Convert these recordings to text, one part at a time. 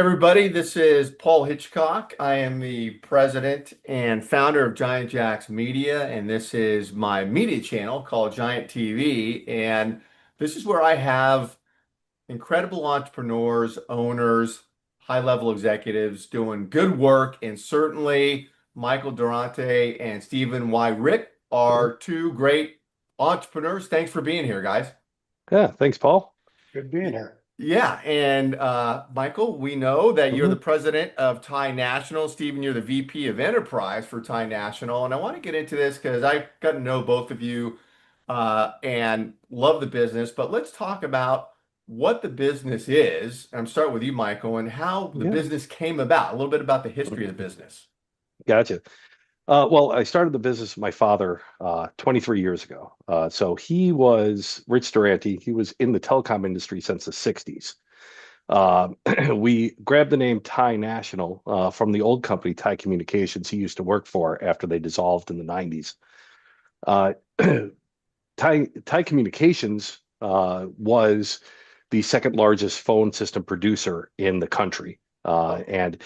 Everybody, this is Paul Hitchcock. I am the president and founder of Giant Jacks Media, and this is my media channel called Giant TV. And this is where I have incredible entrepreneurs, owners, high-level executives doing good work. And certainly Michael Durante and Stephen Y. Rick Mhm. are two great entrepreneurs. Thanks for being here, guys. Yeah, thanks, Paul. Good being here. Yeah, and Michael, we know that you're the hmm president of Thai National. Stephen, you're the VP of Enterprise for Thai National. And I want to get into this because I got to know both of you and love the business. But let's talk about what the business is. I'm start with you, Michael, and how the Yeah, business came about, a little bit about the history of the business. gotcha. Well, I started the business with my father 23 years ago. So he was Rich Durante. He was in the telecom industry since the 60s. Uh, we grabbed the name Thai National from the old company, Thai Communications, he used to work for after they dissolved in the 90s. Uh, Thai Communications was the second largest phone system producer in the country. Oh, And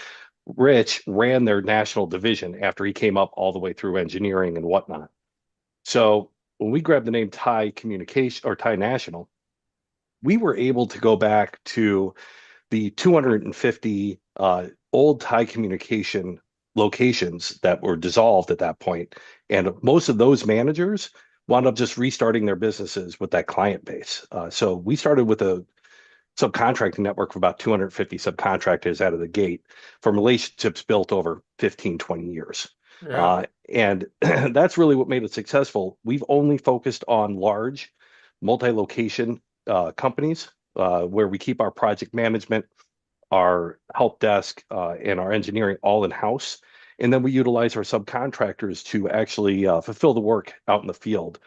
Rich ran their national division after he came up all the way through engineering and whatnot. So when we grabbed the name Thai Communication or Thai National, we were able to go back to the 250 old Thai communication locations that were dissolved at that point. And most of those managers wound up just restarting their businesses with that client base. So we started with a subcontracting network of about 250 subcontractors out of the gate from relationships built over 15, 20 years. yeah. And that's really what made it successful. We've only focused on large multi-location companies where we keep our project management, our help desk, and our engineering all in-house. And then we utilize our subcontractors to actually fulfill the work out in the field.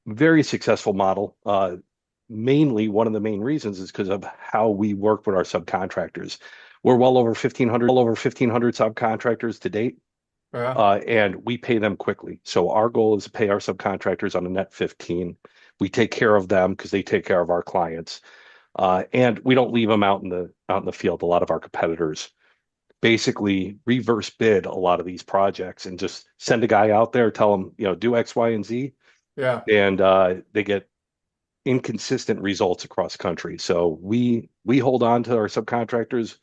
Very successful model. Mainly one of the main reasons is because of how we work with our subcontractors. We're well over 1,500 subcontractors to date, Yeah. and we pay them quickly. So our goal is to pay our subcontractors on a net 15. We take care of them because they take care of our clients, and we don't leave them out in the field. A lot of our competitors basically reverse bid a lot of these projects and just send a guy out there, tell them, do X, Y, and Z, Yeah. and they get inconsistent results across country. So we hold on to our subcontractors,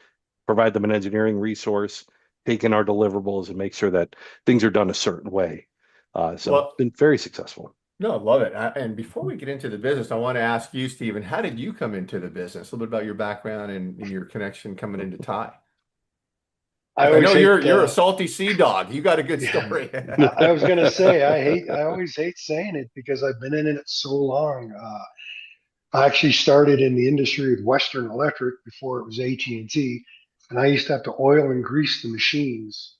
provide them an engineering resource, take in our deliverables, and make sure that things are done a certain way. So it's Well, been very successful. no, I love it. And before we get into the business, I want to ask you, Stephen, how did you come into the business? A little bit about your background and your connection coming into Thai. I Because I know always hate, you're a salty sea dog. You got a good yeah, story. I was gonna say I always hate saying it because I've been in it so long. I actually started in the industry with Western Electric before it was AT&T, and I used to have to oil and grease the machines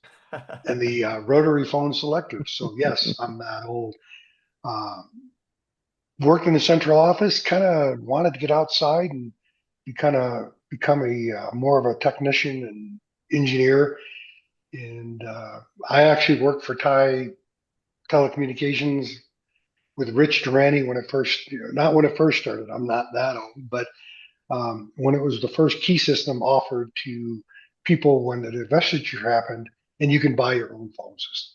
and the rotary phone selectors. So yes, I'm that old. Um, Worked in the central office, kind of wanted to get outside and become a more of a technician and engineer. And I actually worked for Thai Telecommunications with Rich Durante when it first, not when it first started. I'm not that old, but when it was the first key system offered to people when the divestiture happened, and you can buy your own phone system.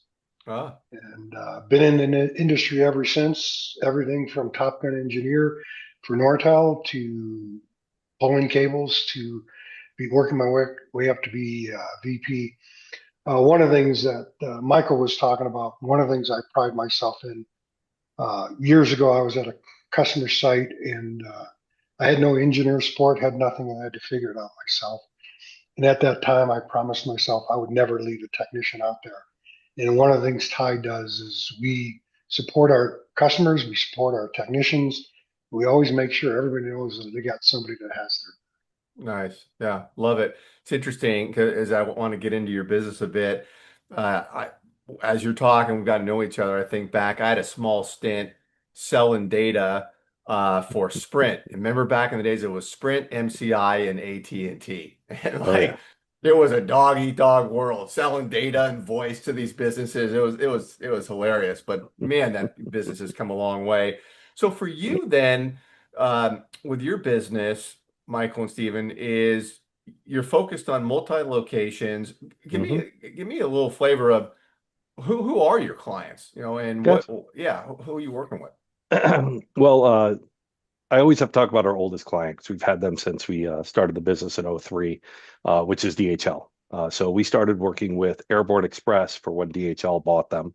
Ah, And been in the industry ever since. Everything from Top Gun engineer for Nortel to pulling cables to be working my way up to be VP. One of the things that Michael was talking about, one of the things I pride myself in, years ago, I was at a customer site and I had no engineer support, had nothing. I had to figure it out myself. And at that time, I promised myself I would never leave a technician out there. And one of the things Ty does is we support our customers, we support our technicians. We always make sure everybody knows that they got somebody that has nice. Yeah, love it. It's interesting because as I want to get into your business a bit, I as you're talking, we've got to know each other. I think back, I had a small stint selling data for Sprint. Remember back in the days, it was Sprint, MCI, and AT&T. And Oh yeah. like it was a dog eat dog world selling data and voice to these businesses. It was hilarious. But man, that business has come a long way. So for you then, with your business, Michael and Steven, is you're focused on multi-locations. Hmm. Give me a little flavor of who are your clients, and Yes. yeah, who are you working with? Well, I always have to talk about our oldest client because we've had them since we started the business in '03, which is DHL. So we started working with Airborne Express for when DHL bought them.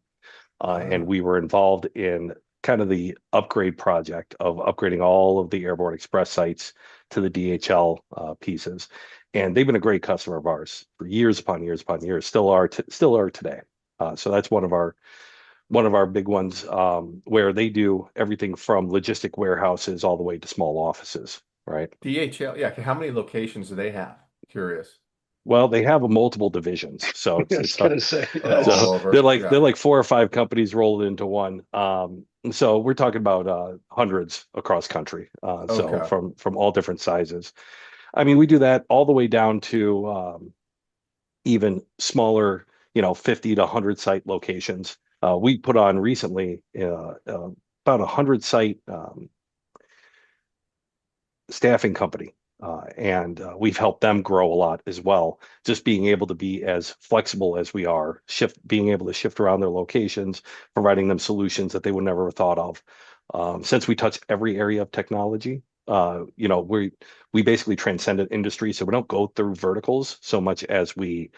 And Ah, we were involved in kind of the upgrade project of upgrading all of the Airborne Express sites to the DHL pieces. And they've been a great customer of ours for years upon years upon years, still are today. So that's one of our big ones where they do everything from logistic warehouses all the way to small offices, right? DHL, yeah. How many locations do they have? Curious. Well, they have multiple divisions, so I it's was gonna say All so that's over. they're Yeah. like four or five companies rolled into one. So we're talking about hundreds across country. So Okay. from all different sizes. I mean, we do that all the way down to even smaller, 50 to 100 site locations. We put on recently about 100 site staffing company. And we've helped them grow a lot as well. Just being able to be as flexible as we are, being able to shift around their locations, providing them solutions that they would never have thought of. Since we touch every area of technology, we basically transcended industry, so we don't go through verticals so much as we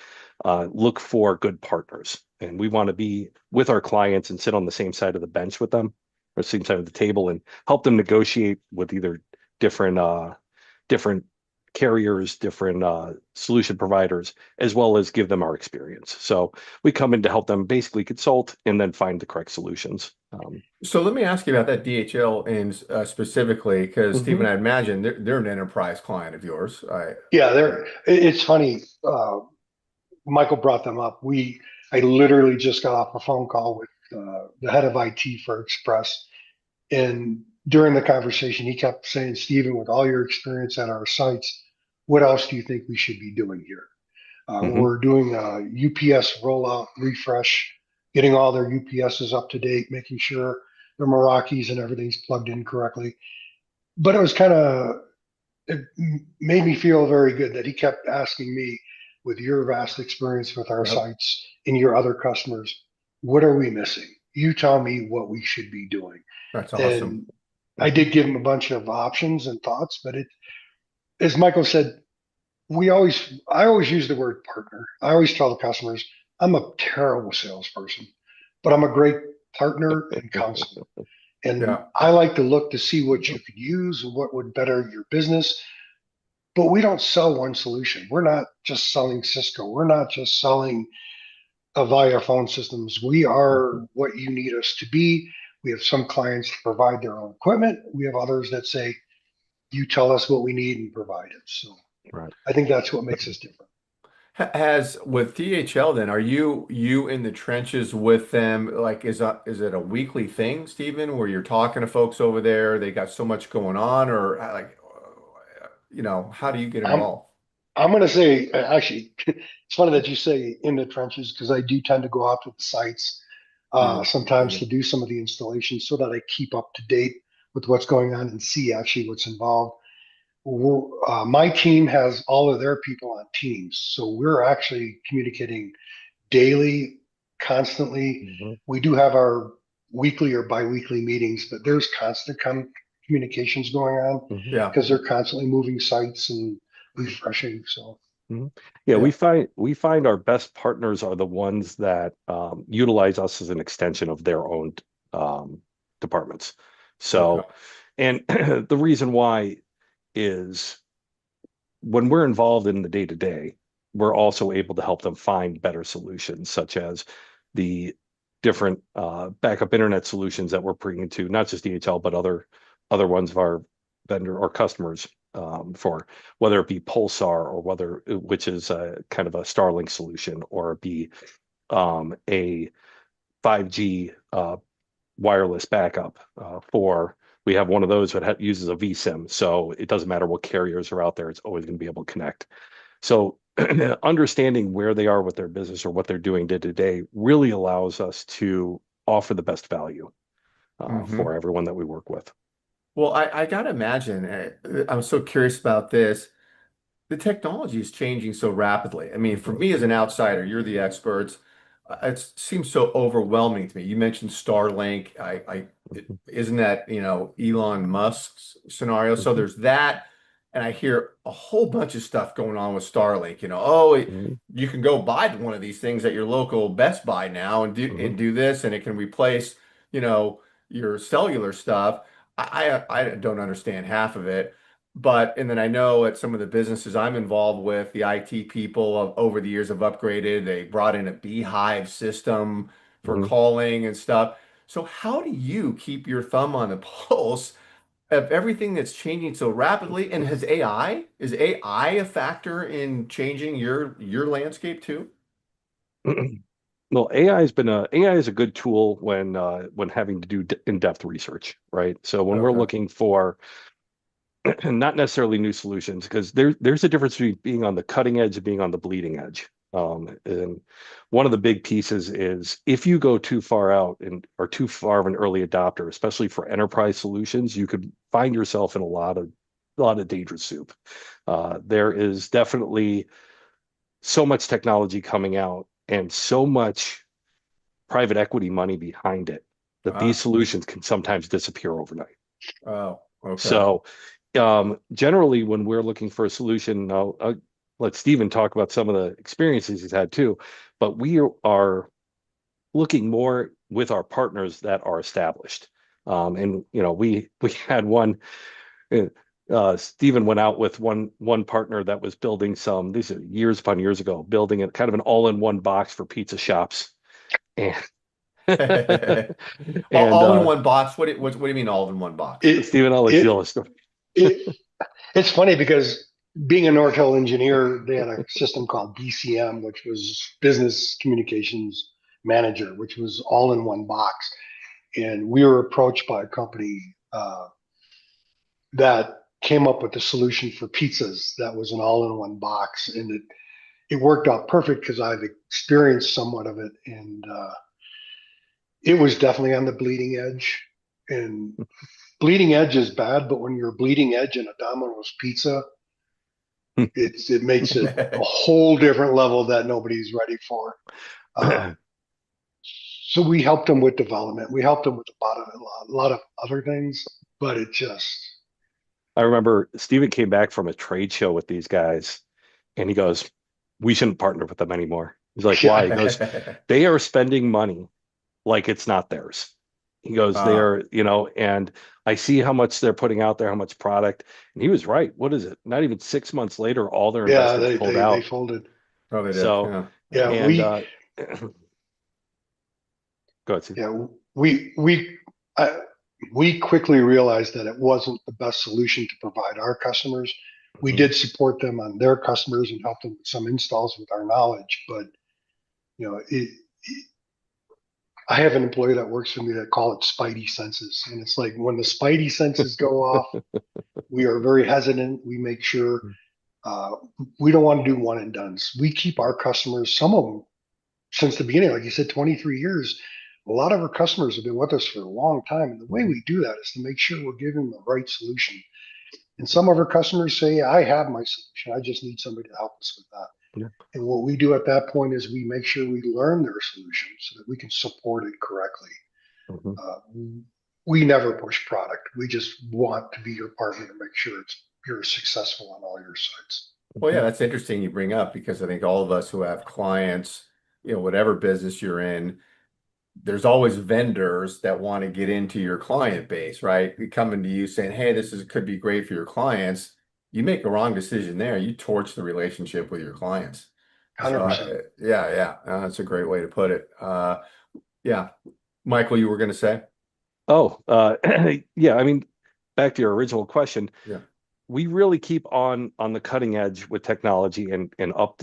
look for good partners, and we want to be with our clients and sit on the same side of the bench with them, or same side of the table, and help them negotiate with either different different carriers, different solution providers, as well as give them our experience. So we come in to help them basically consult and then find the correct solutions. So let me ask you about that DHL in specifically, because Stephen, Mhm. I imagine they're an enterprise client of yours. yeah. It's funny. Michael brought them up. I literally just got off a phone call with the head of IT for Express, and during the conversation, he kept saying, "Stephen, with all your experience at our sites, what else do you think we should be doing here?" Mhm. We're doing a UPS rollout refresh, getting all their UPSs up to date, making sure their Meraki's and everything's plugged in correctly. But it made me feel very good that he kept asking me, with your vast experience with our Yep. sites and your other customers, what are we missing? You tell me what we should be doing. That's awesome. And I did give him a bunch of options and thoughts, but as Michael said, I always use the word partner. I always tell the customers, I'm a terrible salesperson, but I'm a great partner and counselor. And Yeah. I like to look to see what you could use and what would better your business. But we don't sell one solution. We're not just selling Cisco. We're not just selling Avaya phone systems. We are Mhm. what you need us to be. We have some clients that provide their own equipment. We have others that say, you tell us what we need and provide it. So Right. I think that's what makes us different. Has with DHL then, are you in the trenches with them? Like, is it a weekly thing, Stephen, where you're talking to folks over there? They got so much going on, or like, how do you get I'm involved? I'm going to say, actually, it's funny that you say in the trenches because I do tend to go out to the sites sometimes to do some of the installations so that I keep up to date with what's going on and see actually what's involved. My team has all of their people on teams, so we're actually communicating daily, constantly. Mhm. We do have our weekly or biweekly meetings, but there's constant communications going on Mhm. Yeah. because they're constantly moving sites and refreshing. So. Mhm. Yeah, Yeah. we find our best partners are the ones that utilize us as an extension of their own um, departments. Okay. So, and the reason why is when we're involved in the day to day, we're also able to help them find better solutions, such as the different backup internet solutions that we're bringing to not just DHL but other ones of our vendor or customers for whether it be Pulsar or whether which is a kind of a Starlink solution or it be a 5G wireless backup for we have one of those that uses a vSIM, so it doesn't matter what carriers are out there, it's always going to be able to connect. So understanding where they are with their business or what they're doing day to day really allows us to offer the best value for Hmm. everyone that we work with. Well, I gotta imagine. I'm so curious about this. the technology is changing so rapidly. I mean, for me as an outsider, you're the experts. It seems so overwhelming to me. You mentioned Starlink. Isn't that, Elon Musk's scenario? So Mhm, there's that, and I hear a whole bunch of stuff going on with Starlink. Oh, mhm, you can go buy one of these things at your local Best Buy now and mhm, do this, and it can replace, you know, your cellular stuff. I don't understand half of it. But, and then I know at some of the businesses I'm involved with, the IT people over the years have upgraded. They brought in a beehive system for mhm. calling and stuff. So how do you keep your thumb on the pulse of everything that's changing so rapidly? And is AI a factor in changing your landscape too? Well, AI is a good tool when having to do in-depth research, right? So when we're Okay. looking for not necessarily new solutions, because there's a difference between being on the cutting edge and being on the bleeding edge. And one of the big pieces is if you go too far out and are too far of an early adopter, especially for enterprise solutions, you could find yourself in a lot of dangerous soup. There is definitely so much technology coming out and so much private equity money behind it that these Ah, solutions can sometimes disappear overnight. oh, okay. So, generally, when we're looking for a solution, I'll let Stephen talk about some of the experiences he's had too, but we are looking more with our partners that are established. And we had one. uh, Stephen went out with one partner that was building some. These are years upon years ago, building a kind of an all-in-one box for pizza shops, and and All in one box. What do you mean all in one box? It Stephen, I'll let you it tell the story. it it's funny because being a Nortel engineer, they had a system called BCM, which was Business Communications Manager, which was all in one box. And we were approached by a company that came up with a solution for pizzas that was an all in one box. And it worked out perfect because I've experienced somewhat of it. And it was definitely on the bleeding edge. And bleeding edge is bad, but when you're bleeding edge in a Domino's pizza, it makes it a whole different level that nobody's ready for. Uh, so we helped them with development. We helped them with a lot of other things, but it just I remember Steven came back from a trade show with these guys and he goes, we shouldn't partner with them anymore. He's like, why? He yeah. goes, they are spending money like it's not theirs. He goes, they Ah, are, and I see how much they're putting out there, how much product. And he was right. What is it? Not even 6 months later, all their Yeah, investors they pulled they they out. folded. oh, they did. So, Yeah, yeah. Yeah, and we go ahead, Steve. yeah I, we quickly realized that it wasn't the best solution to provide our customers. We Mhm, did support them on their customers and help them with some installs with our knowledge, but I have an employee that works for me that call it spidey senses, and it's like when the spidey senses go off, we are very hesitant. We make sure uh, we don't want to do one and dones. We keep our customers, some of them since the beginning, like you said, 23 years. A lot of our customers have been with us for a long time. And the way mhm, we do that is to make sure we're giving them the right solution. And some of our customers say, I have my solution. I just need somebody to help us with that. yeah, And what we do at that point is we make sure we learn their solution so that we can support it correctly. mhm, Uh, we never push product. We just want to be your partner to make sure you're successful on all your sites. Well, yeah, mhm, that's interesting you bring up because I think all of us who have clients, whatever business you're in, there's always vendors that want to get into your client base, right? Coming to you saying, "Hey, could be great for your clients." You make a wrong decision there, you torch the relationship with your clients. So, 100%. yeah, yeah, that's a great way to put it. Yeah, Michael, you were going to say? Oh, yeah. I mean, back to your original question, Yeah. we really keep on the cutting edge with technology and up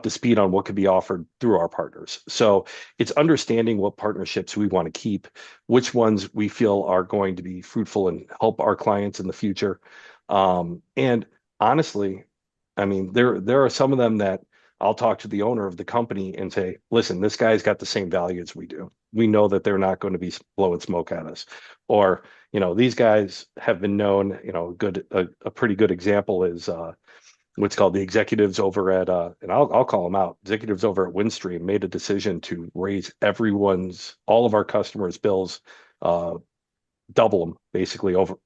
to speed on what could be offered through our partners. So it's understanding what partnerships we want to keep, which ones we feel are going to be fruitful and help our clients in the future. And honestly, I mean, there are some of them that I'll talk to the owner of the company and say, listen, this guy's got the same values we do. We know that they're not going to be blowing smoke at us. Or, these guys have been known, a pretty good example is what's called the executives over at and I'll call them out. Executives over at Windstream made a decision to raise all of our customers' bills, uh, double them basically over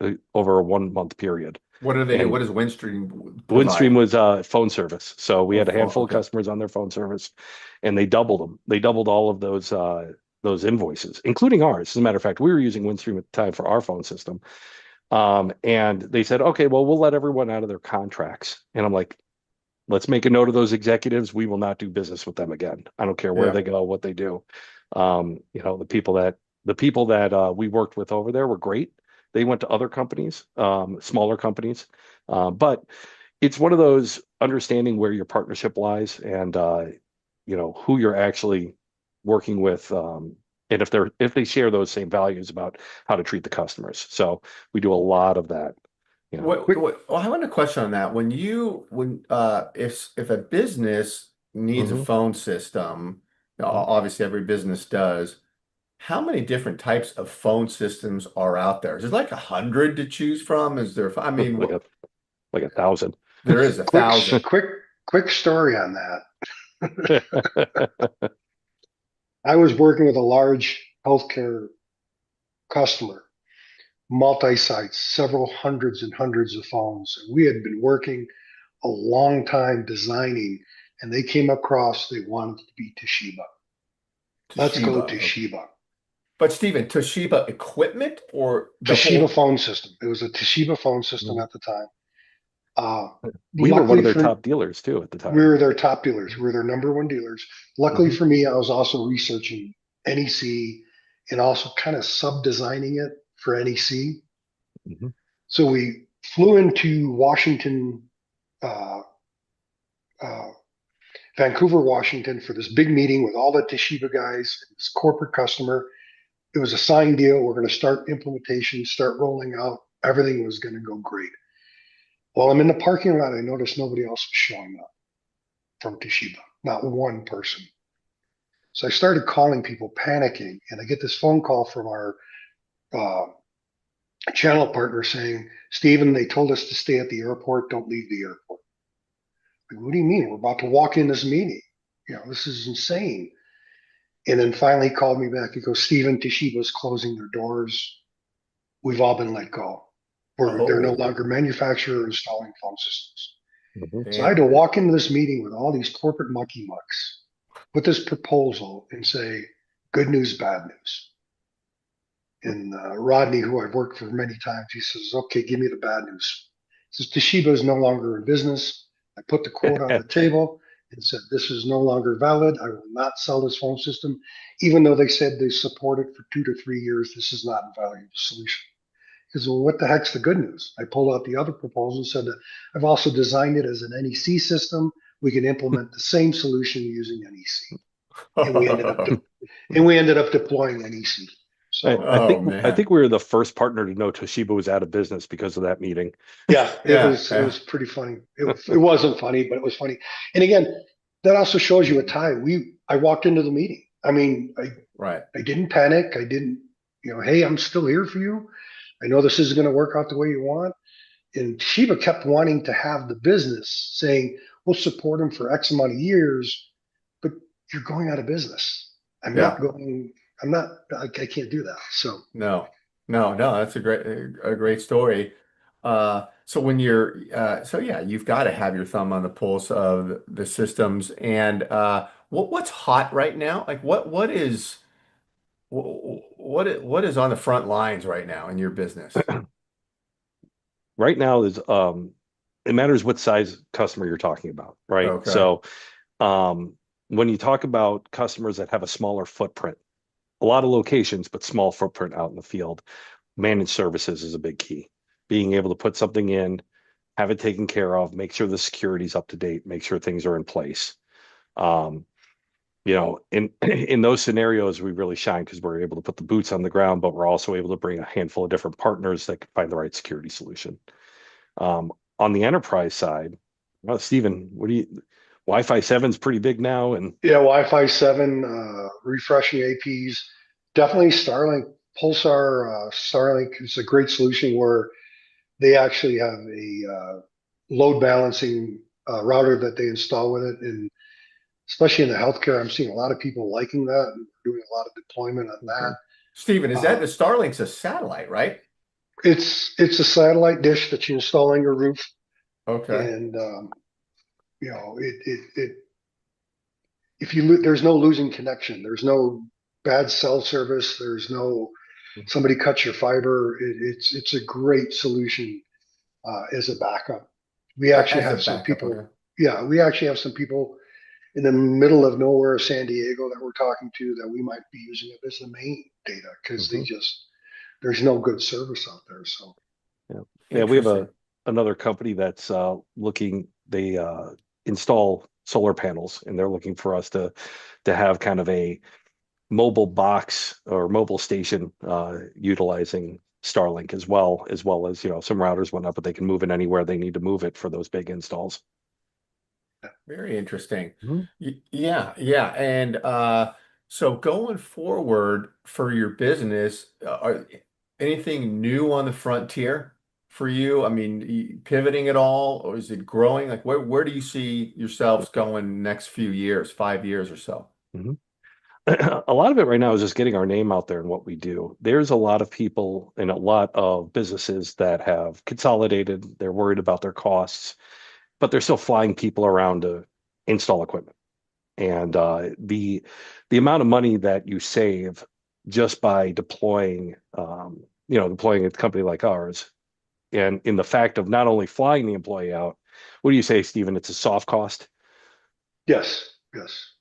a 1 month period. What do they do? And What does Windstream Windstream provide? was phone service, so we Oh, had a handful of okay. customers on their phone service, and they doubled them. They doubled all of those invoices, including ours. As a matter of fact, we were using Windstream at the time for our phone system. And they said, okay, well, we'll let everyone out of their contracts. And I'm like, let's make a note of those executives. We will not do business with them again. I don't care where Yeah. they go, what they do. The people that we worked with over there were great. They went to other companies, smaller companies, but it's one of those understanding where your partnership lies and who you're actually working with, and if they share those same values about how to treat the customers. So we do a lot of that. You know. What, Quick, well, I want to question on that. If a business needs a Mhm. phone system, Mhm. obviously every business does. How many different types of phone systems are out there? Is there like 100 to choose from? Is there, I mean, like a like 1,000. there is a quick, thousand. quick, quick story on that. I was working with a large healthcare customer, multi-sites, several hundreds and hundreds of phones. And we had been working a long time designing, and they came across, they wanted to be Toshiba. Let's go Toshiba. Okay. Toshiba. But Stephen, Toshiba equipment or the Toshiba whole? phone system. It was a Toshiba phone system Mhm. at the time. Uh, We were one luckily of their for top dealers too at the We time. were their top dealers. We were their number one dealers. Luckily Hmm. for me, I was also researching NEC and also kind of sub-designing it for NEC. Hmm. So we flew into Washington, uh, uh, Vancouver, Washington, for this big meeting with all the Toshiba guys, this corporate customer. It was a signed deal. We're going to start implementation, start rolling out. Everything was going to go great. While I'm in the parking lot, I noticed nobody else was showing up from Toshiba, not one person. So I started calling people, panicking, and I get this phone call from our uh, channel partner saying, "Stephen, they told us to stay at the airport. Don't leave the airport." Like, what do you mean? We're about to walk in this meeting. This is insane. And then finally he called me back. He goes, "Stephen, Toshiba's closing their doors. We've all been let go. They're no Oh, longer manufacturer or installing phone systems." Hmm. So I had damn. to walk into this meeting with all these corporate mucky mucks, put this proposal and say, good news, bad news. And Rodney, who I've worked for many times, he says, "Okay, give me the bad news." He says, "Toshiba is no longer in business." I put the quote on the table and said, "This is no longer valid. I will not sell this phone system." Even though they said they support it for 2 to 3 years, this is not a valuable solution. He says, "Well, what the heck's the good news?" I pulled out the other proposal and said that I've also designed it as an NEC system. We can implement the same solution using NEC. And we ended up deploying NEC. I, So I Oh think I man. think we were the first partner to know Toshiba was out of business because of that meeting. yeah, it Yeah, was it yeah, was pretty funny. It wasn't funny, but it was funny. And again, that also shows you a tie. I walked into the meeting. I mean, right. I didn't panic. I didn't, hey, I'm still here for you. I know this is going to work out the way you want. And Shiba kept wanting to have the business, saying we'll support him for X amount of years, but you're going out of business. I'm not Yeah. going. I'm not. I can't do that. So No, no, that's a great story. So when so yeah, you've got to have your thumb on the pulse of the systems. And what's hot right now? Like what is on the front lines right now in your business? Right now is it matters what size customer you're talking about, right? Okay. So um, when you talk about customers that have a smaller footprint, a lot of locations, but small footprint out in the field, managed services is a big key. Being able to put something in, have it taken care of, make sure the security's up to date, make sure things are in place. Um, in in those scenarios, we really shine because we're able to put the boots on the ground, but we're also able to bring a handful of different partners that can find the right security solution. On the enterprise side, well, Stephen, Wi-Fi 7 is pretty big now, and yeah, Wi-Fi 7, refreshing APs, definitely Starlink, Pulsar, Starlink is a great solution where they actually have a load balancing router that they install with it, and especially in the healthcare, I'm seeing a lot of people liking that and doing a lot of deployment on that. Okay. Stephen, is that Uh, the Starlink's a satellite, right? it's a satellite dish that you install on your roof, Okay. and it if there's no losing connection, there's no bad cell service, there's no somebody cuts your fiber. It's a great solution as a backup. We actually As a have some backup, people, okay. yeah, we actually have some people in the middle of nowhere, San Diego, that we're talking to that we might be using it as the main data because Mhm. there's no good service out there. So Yeah. Yeah, we have Interesting. another company that's looking, they install solar panels and they're looking for us to have kind of a mobile box or mobile station utilizing Starlink as well as some routers whatnot, but they can move it anywhere they need to move it for those big installs. Very interesting. Mhm. Yeah, yeah. And so going forward for your business, are anything new on the frontier for you? I mean, pivoting at all, or is it growing? Like where do you see yourselves going next few years, 5 years or so? Mhm. A lot of it right now is just getting our name out there and what we do. There's a lot of people and a lot of businesses that have consolidated. They're worried about their costs, but they're still flying people around to install equipment. And the amount of money that you save just by deploying a company like ours, and in the fact of not only flying the employee out, what do you say, Stephen? It's a soft cost. yes, yes,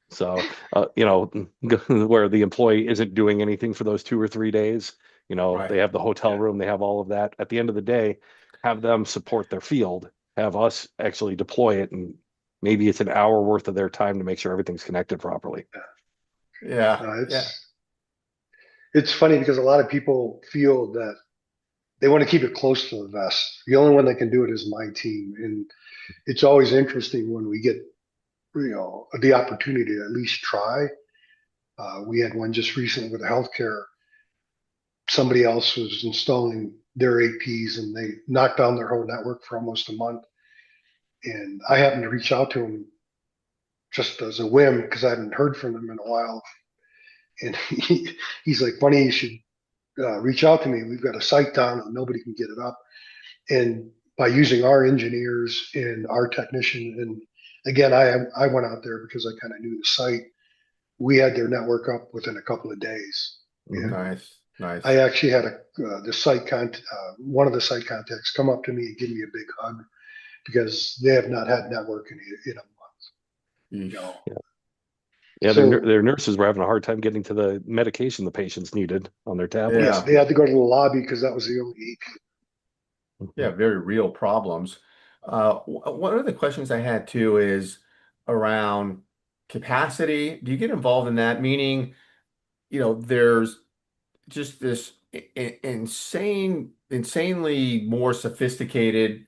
So, where the employee isn't doing anything for those 2 or 3 days, they Right. have the hotel Yeah. room, they have all of that. At the end of the day, have them support their field, have us actually deploy it, and maybe it's an hour worth of their time to make sure everything's connected properly. Yeah. uh, Yeah. it's funny because a lot of people feel that they want to keep it close to the vest. The only one that can do it is my team, and it's always interesting when we get the opportunity to at least try. We had one just recently with healthcare. Somebody else was installing their APs and they knocked down their whole network for almost a month. And I happened to reach out to him just as a whim because I hadn't heard from him in a while. And he's like, "Funny, you should reach out to me. We've got a site down and nobody can get it up." And by using our engineers and our technician, and again, I went out there because I kind of knew the site. We had their network up within a couple of days, Mhm. and Nice. I Nice. actually had one of the site contacts come up to me and give me a big hug because they have not had network in a month. You Yeesh. know, Yeah, yeah, so their nurses were having a hard time getting to the medication the patients needed on their yeah, tablets. Yeah. they had to go to the lobby because that was the only AP. Yeah, Mhm. very real problems. One of the questions I had too is around capacity. Do you get involved in that? Meaning, there's just this insanely more sophisticated,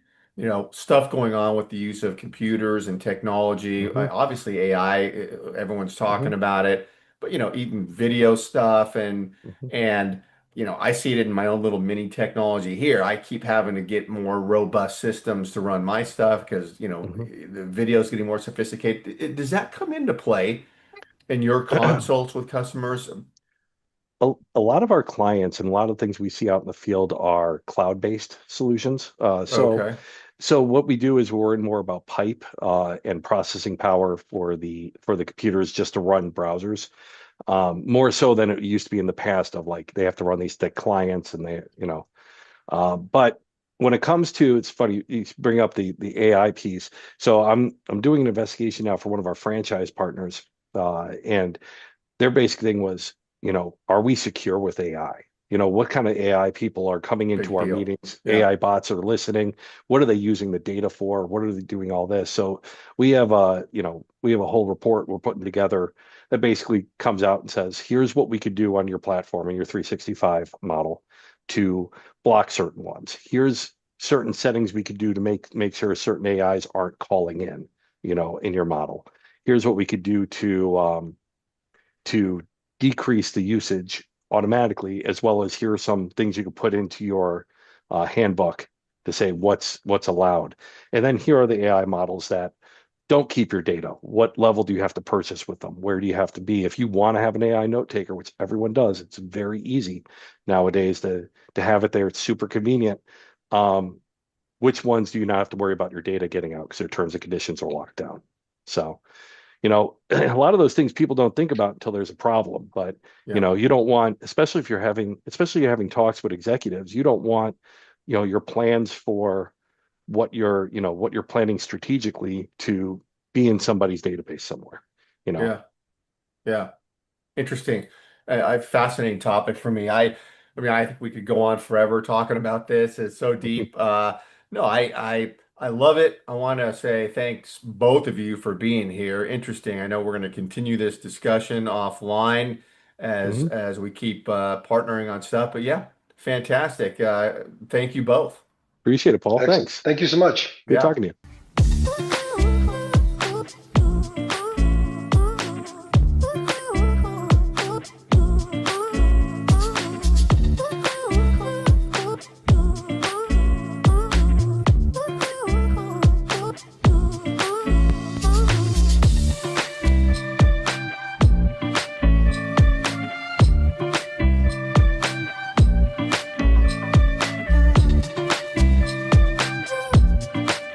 stuff going on with the use of computers and technology. Mhm. Obviously, AI, everyone's talking Mhm. about it, but even video stuff Mhm. and I see it in my own little mini technology here. I keep having to get more robust systems to run my stuff because, Mhm. the video's getting more sophisticated. Does that come into play in your consults with customers? A lot of our clients and a lot of things we see out in the field are cloud-based solutions. Okay. So what we do is we're worrying more about pipe and processing power for the computers just to run browsers, more so than it used to be in the past of like they have to run these thick clients and but when it comes to, it's funny you bring up the AI piece. So I'm doing an investigation now for one of our franchise partners, and their basic thing was, are we secure with AI? What kind of AI people are coming into Big our deal. meetings? Yeah. AI bots are listening. What are they using the data for? What are they doing all this? So we have a whole report we're putting together that basically comes out and says, here's what we could do on your platform and your 365 model to block certain ones. Here's certain settings we could do to make sure certain AIs aren't calling in your model. Here's what we could do to decrease the usage automatically, as well as here are some things you can put into your handbook to say what's allowed. And then here are the AI models that don't keep your data. What level do you have to purchase with them? Where do you have to be? If you want to have an AI note taker, which everyone does, it's very easy nowadays to have it there. It's super convenient. Um, which ones do you not have to worry about your data getting out because their terms and conditions are locked down? So, a lot of those things people don't think about until there's a problem. But, Yeah. you don't want, especially you're having talks with executives, you don't want, your plans for what you're planning strategically to be in somebody's database somewhere, you know. Yeah. Yeah. Interesting. A fascinating topic for me. I mean, I think we could go on forever talking about this. It's so deep. No, I love it. I want to say thanks both of you for being here. Interesting. I know we're going to continue this discussion offline as Mhm. as we keep partnering on stuff. But yeah, fantastic. Thank you both. Appreciate it, Paul. Excellent. Thanks. Thank you so much. Good Yeah. talking to you.